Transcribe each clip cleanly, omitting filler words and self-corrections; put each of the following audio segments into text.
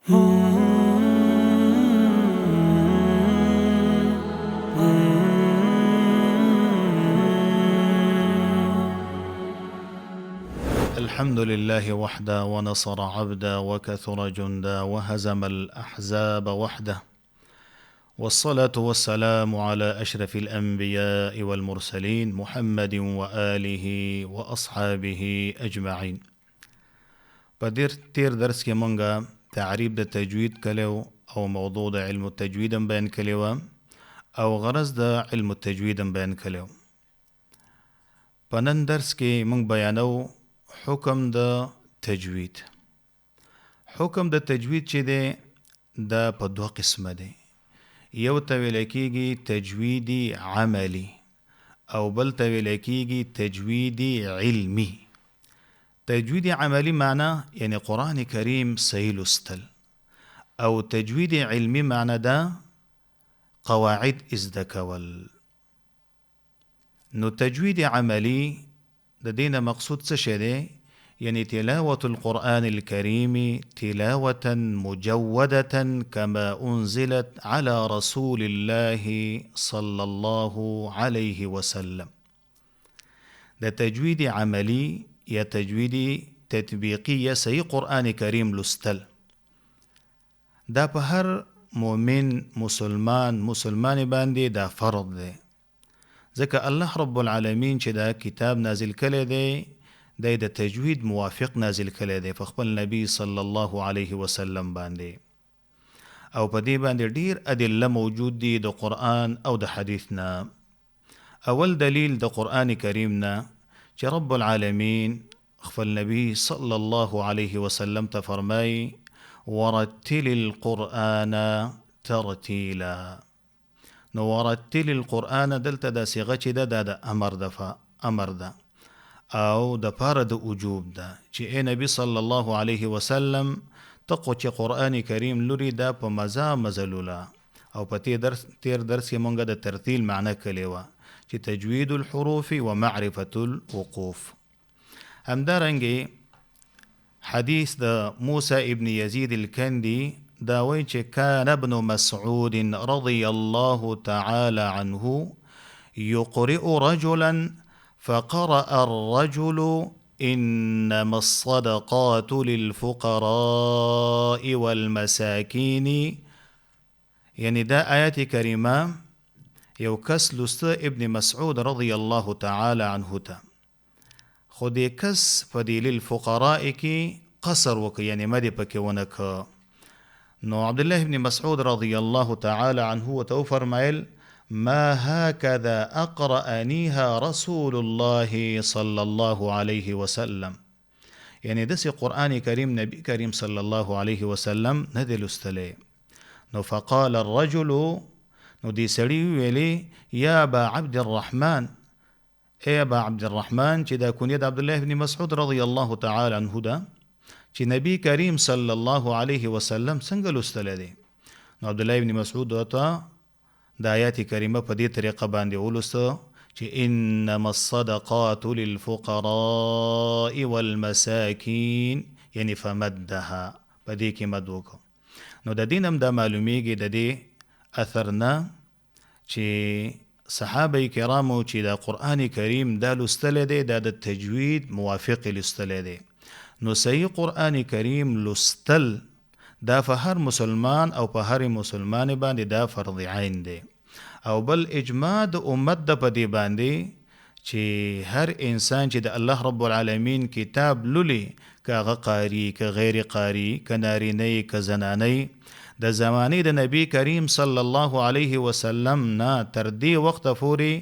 الحمد لله وحده ونصر عبدا وكثر جندا وهزم الأحزاب وحده، والصلاة والسلام على أشرف الأنبياء والمرسلين محمد وآله وأصحابه أجمعين. بدير تير درس کې مونږه تعریب د تجوید کلیو او موضوع د علم التجوید بیان کلیو او غرض د علم التجوید بیان کلیو. په نن درس کې مونږ بیانو حکم د تجوید. حکم د تجوید چې دی دا په دوه قسمه دی. یو ته ویل کېږي تجویدی عملی او بل ته ویل کېږي تجویدی علمی. تجویدی عملی معنا یعنی قرآن کریم صحیح لوستل، او تجویدی علمی معنا دا قواعد ازده کول. نو تجوید عملی د دین مقصود څه شی دی؟ یعنی تلاوة القرآن الكريم تلاوة مجودة كما أنزلت على رسول الله صلى الله عليه وسلم. دا تجوید عملی یا تجوید تطبیقی یا صحیح قرآن کریم لستل دا په هر مؤمن مسلمان باندې دا فرض دی، ځکه الله رب العالمین چې دا کتاب نازل کړی دی دا د تجوید موافق نازل کړی دی په خپل نبی صلی الله علیه وسلم باندې، او په دې باندې ډیر ادله موجود دي د قرآن او د حدیث نه. اول دلیل د قرآن کریم نه چې رب العالمین خپل نبی صلی الله علیه وسلم ته فرمای ورتل القرآن ترتیلا. نو ورتل القرآن دلته دا صيغه چې ده د امر ده او د پاره د وجوب ده چې ای نبی صلی الله علیه وسلم تقو چې قرآن کریم لوري دا په مزه لولا. او په تیر درس کې مونږه د ترتیل معنی کړې وه چې تجوید الحروف و معرفة الوقوف. همدارنګې حدیث د موسی ابن یزید الکندی دا وایي چې کان ابن مسعود رضی الله تعالی عنه یقرئ رجلا فقرأ الرجل إنما الصدقات للفقراء والمساكين. یعنی دا آیت کریمه یو کس لسته ابن مسعود رضی الله تعالی عنه ته، خو دې کس په دې للفقراء کې قصر وکړ، یعنی مدې پکې ونه که. نو عبدالله ابن مسعود رضی الله تعالی عنه ورته وفرمایل ما هكذا أقرأنيها رسول الله صلى الله عليه وسلم. یعنی داسې قرآن کریم نبی کریم صلی الله علیه وسلم نه دی لوستلی. نو فقال الرجل، نو دی سړي ویلي یا ابا عبد الرحمن، ای ابا عبد الرحمن چې دا کونیه د عبدالله ابن مسعود رضی الله تعالی عنه ده چې نبی کریم صلی الله علیه وسلم څنګه لوستلی دی. نو عبدالله ابن مسعود ورته د آیات کریمه په دې طریقه باندې ولوسته چې انما الصدقات للفقراء والمساکین، یعنی فمدها، په دې کې مد وکړو. نو د دین هم دا معلومیږي د دې اثر نه چې صحابه کرامو چې د قرآن کریم دا لوستلی دی دا د تجوید موافق لوستلی دی. نو صحیح قرآن کریم لوستل دا په هر مسلمان او په هر مسلمان باندې دا فرض عین دی. او بل اجماع د امت د په دې باندې چې هر انسان چې د الله رب العالمین کتاب لولي، که هغه قاری که غیر قاری، که نارینه که زنانه، د زمانې د نبی کریم صلی الله علیه وسلم نه تر دې وخته پورې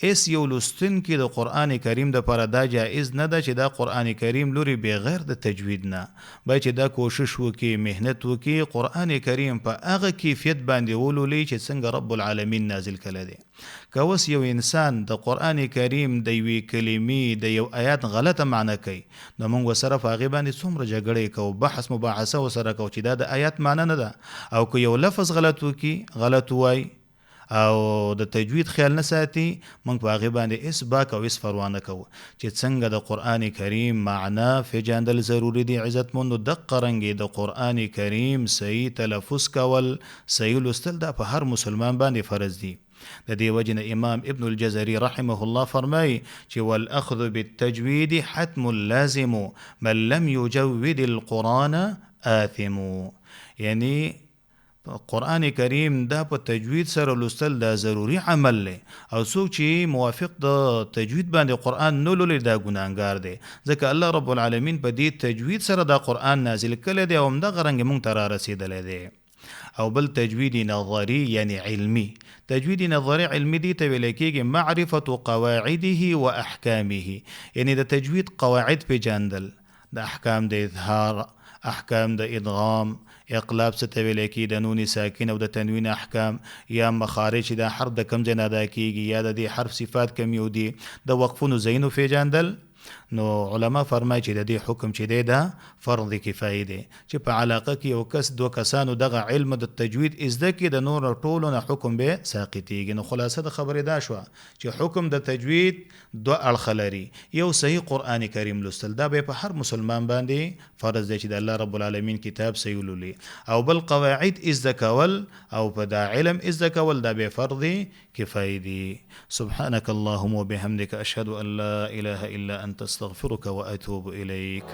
اس یو لوستونکي د قرآن کریم د پاره دا جایز نه ده چې دا قرآن کریم لوري بغیر د تجوید نه، باید چې دا کوشش وکړي، مهنت وکړي، قرآن کریم په هغه کیفیت باندې ولولي چې څنګه رب العالمین نازل کړی دی. که اوس یو انسان د قرآن کریم د یوې کلمې د یو آیات غلطه معنی کوي، نو موږ ورسره په هغې باندې څومره جګړې کوو، بحث مباحثه ورسره کوو چې دا د آیات معنی نه ده. او که یو لفظ غلط وکړي، غلط ووایي، او د تجوید خیال نه ساتي، موږ په هغې باندې هېڅ باک او هېڅ پروا نه کوو چې څنګه د قرآن کریم معنا پیژندل ضروري دي. عزتمندو دقه رنګې د قرآن کریم صحیح تلفظ کول، صحیح لوستل دا په هر مسلمان باندې فرض دي. د دې وجه نه امام ابن الجزري رحمه الله فرمایي چې والاخذ بالتجوید حتم لازم من لم يجود القرآن آثم. یعنی قرآن کریم دا په تجوید سره لوستل دا ضروری عمل دی، او څوک چې موافق د تجوید باندې قرآن نه لولي دا ګناهګار دی، ځکه الله رب العالمین په دې تجوید سره دا قرآن نازل کړی دی او همدغه رنګ موږ ته را رسېدلی دی. او بل تجوید نظری یعنی علمی. تجوید نظری علمی دی ته ویل کېږي معرفة قواعده و احکامه، یعنی د تجوید قواعد پیژندل، د احکام د اظهار، احکام د ادغام، اقلاب څه ته ویل کېږي، د نون ساکن او د تنوین احکام، یا مخارج چې دا حرف د کوم ځای نه ادا کېږي، یا د دې حرف صفات کوم یو دي، د وقفونو ځایونو پیژندل. نو علما فرمایي چې د دې حکم چې دی دا فرض کفایي دی، چې په علاقه کې یو کس دو کسانو دغه علم د تجوید زده کړي د نور ټولو نه حکم به ساقطېږي. نو خلاصه د خبرې دا شوه چې حکم د تجوید دو اړخه لري، یو صحیح قرآن کریم لوستل، دا به په هر مسلمان باندې فرض دی چې د الله رب العالمین کتاب صحیح ولولي، او بل قواعد زده کول او په دا علم زده کول دا به فرض کفایي دي. سبحانك اللهم وبحمدك أشهد أن لا إله إلا أنت أستغفرك وأتوب إليك.